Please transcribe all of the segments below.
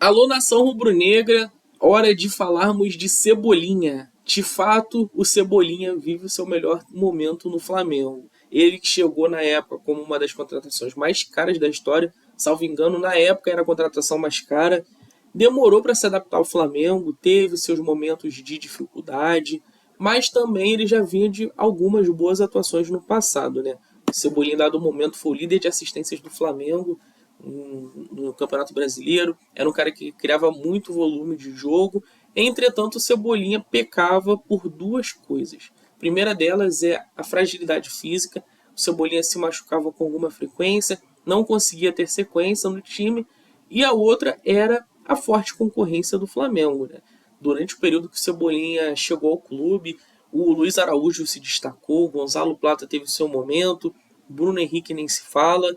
Alô, nação rubro-negra, hora de falarmos de Cebolinha. De fato, o Cebolinha vive o seu melhor momento no Flamengo. Ele que chegou na época como uma das contratações mais caras da história, salvo engano, na época era a contratação mais cara. Demorou para se adaptar ao Flamengo, teve seus momentos de dificuldade, mas também ele já vinha de algumas boas atuações no passado, né? O Cebolinha, em dado momento, foi o líder de assistências do Flamengo no Campeonato Brasileiro. Era um cara que criava muito volume de jogo. Entretanto, o Cebolinha pecava por duas coisas. A primeira delas é a fragilidade física. O Cebolinha se machucava com alguma frequência, não conseguia ter sequência no time. E a outra era a forte concorrência do Flamengo, né? Durante o período que o Cebolinha chegou ao clube, o Luiz Araújo se destacou, o Gonzalo Plata teve o seu momento, Bruno Henrique nem se fala,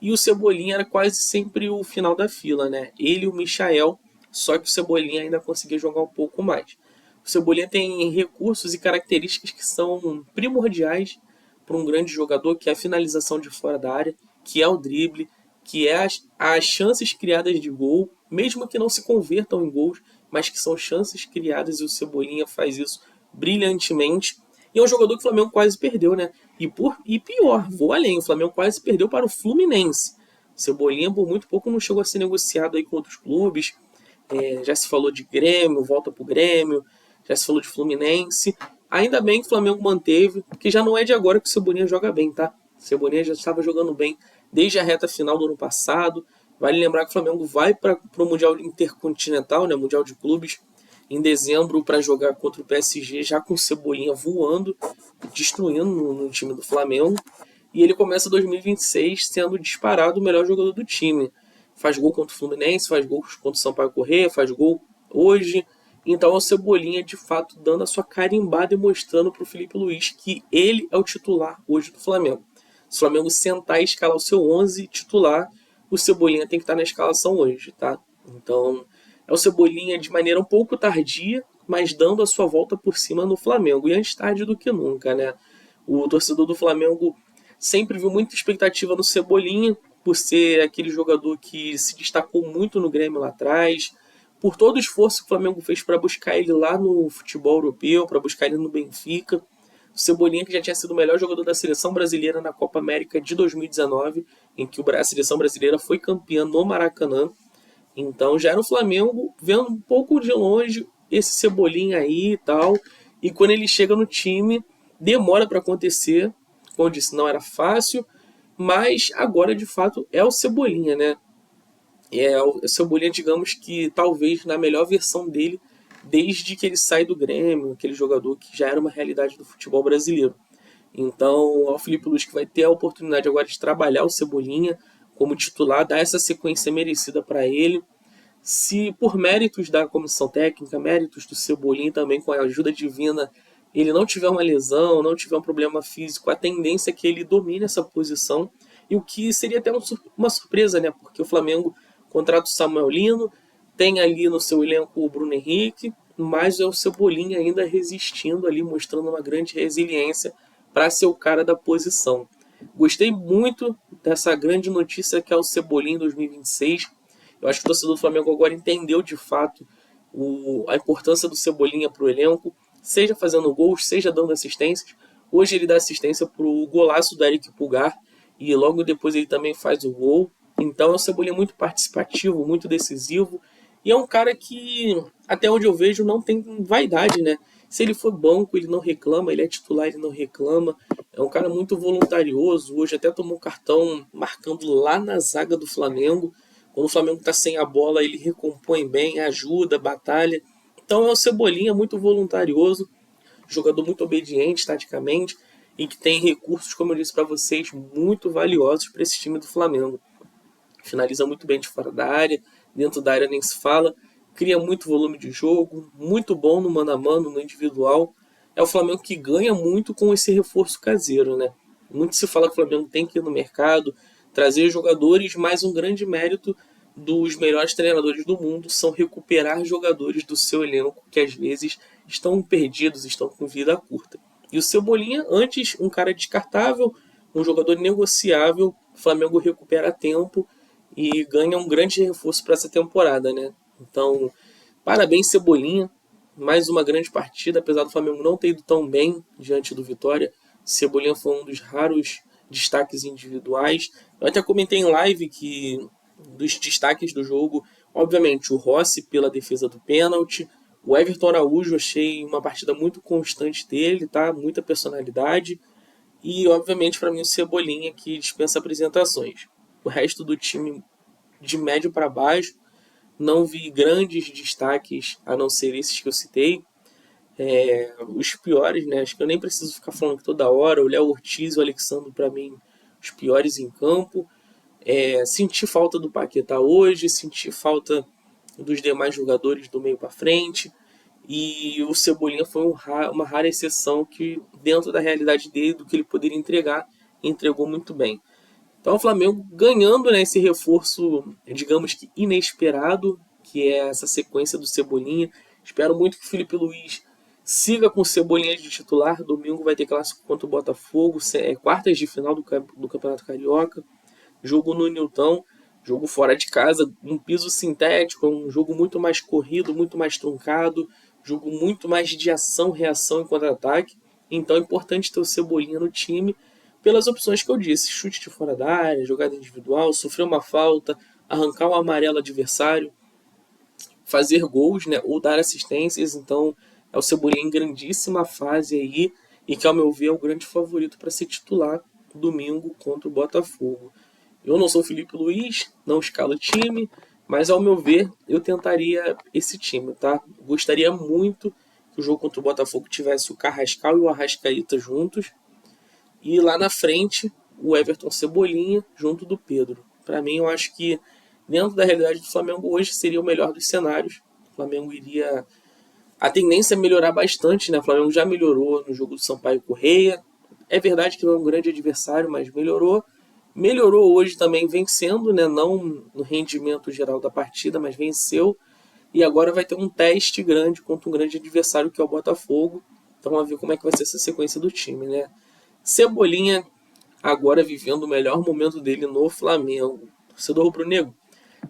e o Cebolinha era quase sempre o final da fila, né? Ele e o Michael, só que o Cebolinha ainda conseguia jogar um pouco mais. O Cebolinha tem recursos e características que são primordiais para um grande jogador, que é a finalização de fora da área, que é o drible, que é as chances criadas de gol, mesmo que não se convertam em gols, mas que são chances criadas, e o Cebolinha faz isso brilhantemente. E é um jogador que o Flamengo quase perdeu, né? E pior, vou além, o Flamengo quase perdeu para o Fluminense. Cebolinha por muito pouco não chegou a ser negociado aí com outros clubes. Já se falou de Grêmio, volta pro Grêmio, já se falou de Fluminense. Ainda bem que o Flamengo manteve, porque já não é de agora que o Cebolinha joga bem, tá? O Cebolinha já estava jogando bem desde a reta final do ano passado. Vale lembrar que o Flamengo vai para o Mundial Intercontinental, né, Mundial de Clubes, em dezembro para jogar contra o PSG, já com o Cebolinha voando, destruindo no time do Flamengo. E ele começa 2026 sendo disparado o melhor jogador do time. Faz gol contra o Fluminense, faz gol contra o Sampaio Corrêa, faz gol hoje. Então é o Cebolinha, de fato, dando a sua carimbada e mostrando para o Felipe Luiz que ele é o titular hoje do Flamengo. Se o Flamengo sentar e escalar o seu 11 titular, o Cebolinha tem que estar na escalação hoje, tá? Então é o Cebolinha de maneira um pouco tardia, mas dando a sua volta por cima no Flamengo. E antes tarde do que nunca, né? O torcedor do Flamengo sempre viu muita expectativa no Cebolinha, por ser aquele jogador que se destacou muito no Grêmio lá atrás, por todo o esforço que o Flamengo fez para buscar ele lá no futebol europeu, para buscar ele no Benfica. O Cebolinha, que já tinha sido o melhor jogador da seleção brasileira na Copa América de 2019, em que a seleção brasileira foi campeã no Maracanã. Então já era o Flamengo vendo um pouco de longe esse Cebolinha aí e tal. E quando ele chega no time, demora para acontecer. Como eu disse, não era fácil, mas agora de fato é o Cebolinha, né? É o Cebolinha, digamos que talvez na melhor versão dele desde que ele sai do Grêmio, aquele jogador que já era uma realidade do futebol brasileiro. Então, é o Felipe Luiz que vai ter a oportunidade agora de trabalhar o Cebolinha como titular, dar essa sequência merecida para ele. Se por méritos da comissão técnica, méritos do Cebolinha também com a ajuda divina, ele não tiver uma lesão, não tiver um problema físico, a tendência é que ele domine essa posição. E o que seria até uma surpresa, né? Porque o Flamengo contrata o Samuel Lino, tem ali no seu elenco o Bruno Henrique, mas é o Cebolinha ainda resistindo ali, mostrando uma grande resiliência para ser o cara da posição. Gostei muito dessa grande notícia que é o Cebolinha em 2026. Eu acho que o torcedor do Flamengo agora entendeu de fato a importância do Cebolinha para o elenco, seja fazendo gols, seja dando assistências. Hoje ele dá assistência para o golaço do Eric Pulgar e logo depois ele também faz o gol. Então é um Cebolinha muito participativo, muito decisivo. E é um cara que, até onde eu vejo, não tem vaidade, né? Se ele for banco, ele não reclama, ele é titular, ele não reclama. É um cara muito voluntarioso. Hoje até tomou cartão marcando lá na zaga do Flamengo. Quando o Flamengo está sem a bola, ele recompõe bem, ajuda, batalha. Então é o Cebolinha muito voluntarioso, jogador muito obediente taticamente e que tem recursos, como eu disse para vocês, muito valiosos para esse time do Flamengo. Finaliza muito bem de fora da área, dentro da área nem se fala, cria muito volume de jogo, muito bom no mano a mano, no individual. É o Flamengo que ganha muito com esse reforço caseiro, né? Muito se fala que o Flamengo tem que ir no mercado, trazer jogadores, mas um grande mérito dos melhores treinadores do mundo são recuperar jogadores do seu elenco que às vezes estão perdidos, estão com vida curta. E o Cebolinha, antes um cara descartável, um jogador negociável, o Flamengo recupera a tempo e ganha um grande reforço para essa temporada, né? Então, parabéns, Cebolinha. Mais uma grande partida, apesar do Flamengo não ter ido tão bem diante do Vitória. Cebolinha foi um dos raros destaques individuais. Eu até comentei em live que dos destaques do jogo, obviamente, o Rossi pela defesa do pênalti, o Everton Araújo, achei uma partida muito constante dele, tá? Muita personalidade. E, obviamente, para mim, o Cebolinha, que dispensa apresentações. O resto do time, de médio para baixo, não vi grandes destaques, a não ser esses que eu citei. Os piores, né? Acho que eu nem preciso ficar falando toda hora. O Léo Ortiz e o Alexandre, para mim, os piores em campo. Senti falta do Paquetá hoje, senti falta dos demais jogadores do meio para frente. E o Cebolinha foi uma rara exceção que, dentro da realidade dele, do que ele poderia entregar, entregou muito bem. Então o Flamengo ganhando, né, esse reforço, digamos que inesperado, que é essa sequência do Cebolinha. Espero muito que o Felipe Luiz siga com o Cebolinha de titular. Domingo vai ter clássico contra o Botafogo, quartas de final do Campeonato Carioca. Jogo no Newton, jogo fora de casa, um piso sintético, um jogo muito mais corrido, muito mais truncado, jogo muito mais de ação, reação e contra-ataque. Então é importante ter o Cebolinha no time pelas opções que eu disse: chute de fora da área, jogada individual, sofrer uma falta, arrancar o amarelo adversário, fazer gols, né, ou dar assistências. Então é o Cebolinha em grandíssima fase aí e que, ao meu ver, é o grande favorito para ser titular domingo contra o Botafogo. Eu não sou o Felipe Luiz, não escalo o time, mas ao meu ver, eu tentaria esse time, tá? Gostaria muito que o jogo contra o Botafogo tivesse o Carrascal e o Arrascaeta juntos, e lá na frente o Everton Cebolinha junto do Pedro. Para mim, eu acho que dentro da realidade do Flamengo hoje seria o melhor dos cenários. O Flamengo iria... A tendência é melhorar bastante, né? O Flamengo já melhorou no jogo do Sampaio Corrêa. É verdade que não é um grande adversário, mas melhorou. Melhorou hoje também vencendo, né? Não no rendimento geral da partida, mas venceu. E agora vai ter um teste grande contra um grande adversário que é o Botafogo. Então vamos ver como é que vai ser essa sequência do time, né? Cebolinha agora vivendo o melhor momento dele no Flamengo. Torcedor rubro-negro,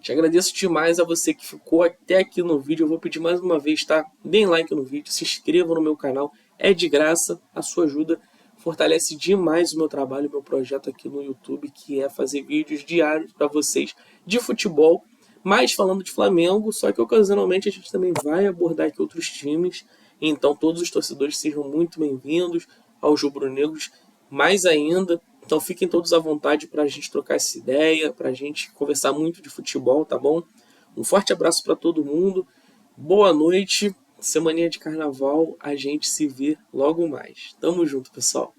te agradeço demais a você que ficou até aqui no vídeo. Eu vou pedir mais uma vez, tá? Deem like no vídeo, se inscrevam no meu canal. É de graça, a sua ajuda fortalece demais o meu trabalho, o meu projeto aqui no YouTube, que é fazer vídeos diários para vocês de futebol, mas falando de Flamengo, só que ocasionalmente a gente também vai abordar aqui outros times. Então todos os torcedores sejam muito bem-vindos, aos rubro-negros mais ainda. Então fiquem todos à vontade para a gente trocar essa ideia, para a gente conversar muito de futebol, tá bom? Um forte abraço para todo mundo, boa noite, semaninha de carnaval, a gente se vê logo mais. Tamo junto, pessoal.